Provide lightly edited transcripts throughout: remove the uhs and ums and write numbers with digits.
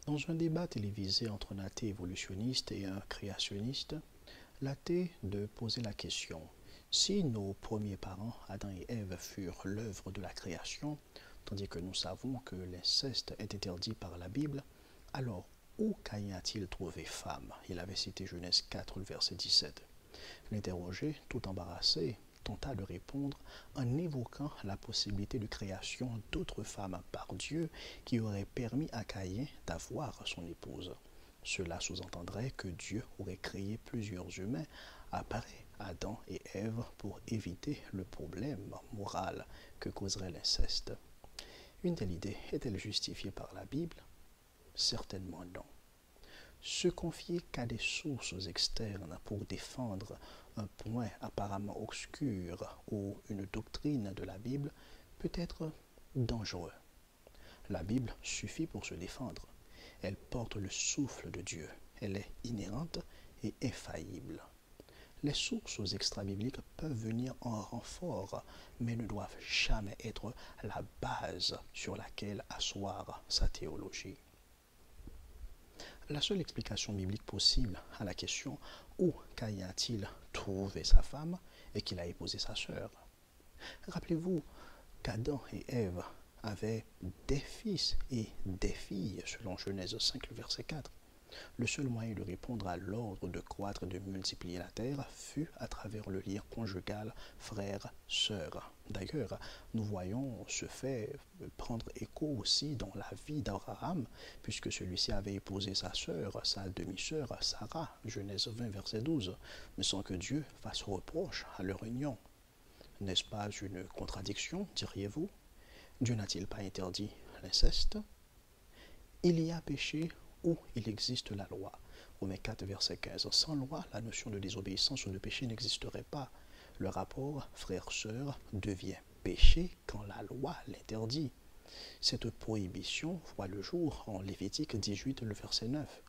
Dans un débat télévisé entre un athée évolutionniste et un créationniste, l'athée de poser la question: si nos premiers parents, Adam et Ève, furent l'œuvre de la création, tandis que nous savons que l'inceste est interdit par la Bible, alors où Caïn a-t-il trouvé femme? Il avait cité Genèse 4, le verset 17. L'interrogé, tout embarrassé, tenta de répondre en évoquant la possibilité de création d'autres femmes par Dieu qui auraient permis à Caïn d'avoir son épouse. Cela sous-entendrait que Dieu aurait créé plusieurs humains après Adam et Ève pour éviter le problème moral que causerait l'inceste. Une telle idée est-elle justifiée par la Bible? Certainement non. Se confier qu'à des sources externes pour défendre un point apparemment obscur ou une doctrine de la Bible peut être dangereux. La Bible suffit pour se défendre. Elle porte le souffle de Dieu. Elle est inhérente et infaillible. Les sources extra-bibliques peuvent venir en renfort, mais ne doivent jamais être la base sur laquelle asseoir sa théologie. La seule explication biblique possible à la question où Caïn a-t-il trouvé sa femme est qu'il a épousé sa sœur. Rappelez-vous qu'Adam et Ève avaient des fils et des filles, selon Genèse 5, le verset 4. Le seul moyen de répondre à l'ordre de croître et de multiplier la terre fut à travers le lien conjugal frère-sœur. D'ailleurs, nous voyons ce fait prendre écho aussi dans la vie d'Abraham, puisque celui-ci avait épousé sa sœur, sa demi-sœur, Sarah, Genèse 20, verset 12, mais sans que Dieu fasse reproche à leur union. N'est-ce pas une contradiction, diriez-vous? Dieu n'a-t-il pas interdit l'inceste? Il y a péché où il existe la loi. Romains 4, verset 15. Sans loi, la notion de désobéissance ou de péché n'existerait pas. Le rapport frère-sœur devient péché quand la loi l'interdit. Cette prohibition voit le jour en Lévitique 18, le verset 9.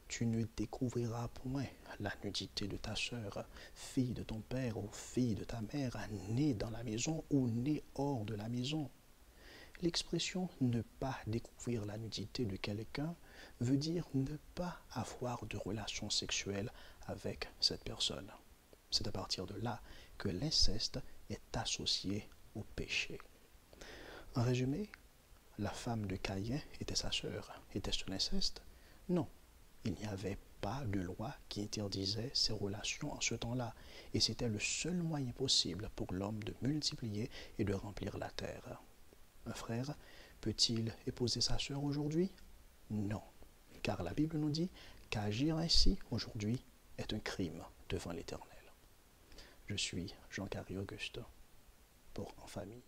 Tu ne découvriras point la nudité de ta sœur, fille de ton père ou fille de ta mère, née dans la maison ou née hors de la maison. L'expression « ne pas découvrir la nudité de quelqu'un » veut dire ne pas avoir de relation sexuelle avec cette personne. C'est à partir de là que l'inceste est associé au péché. En résumé, la femme de Caïn était sa sœur. Était-ce un inceste? Non. Il n'y avait pas de loi qui interdisait ces relations en ce temps-là, et c'était le seul moyen possible pour l'homme de multiplier et de remplir la terre. Un frère peut-il épouser sa sœur aujourd'hui? Non, car la Bible nous dit qu'agir ainsi aujourd'hui est un crime devant l'Éternel. Je suis Jean-Carré Auguste pour En Famille.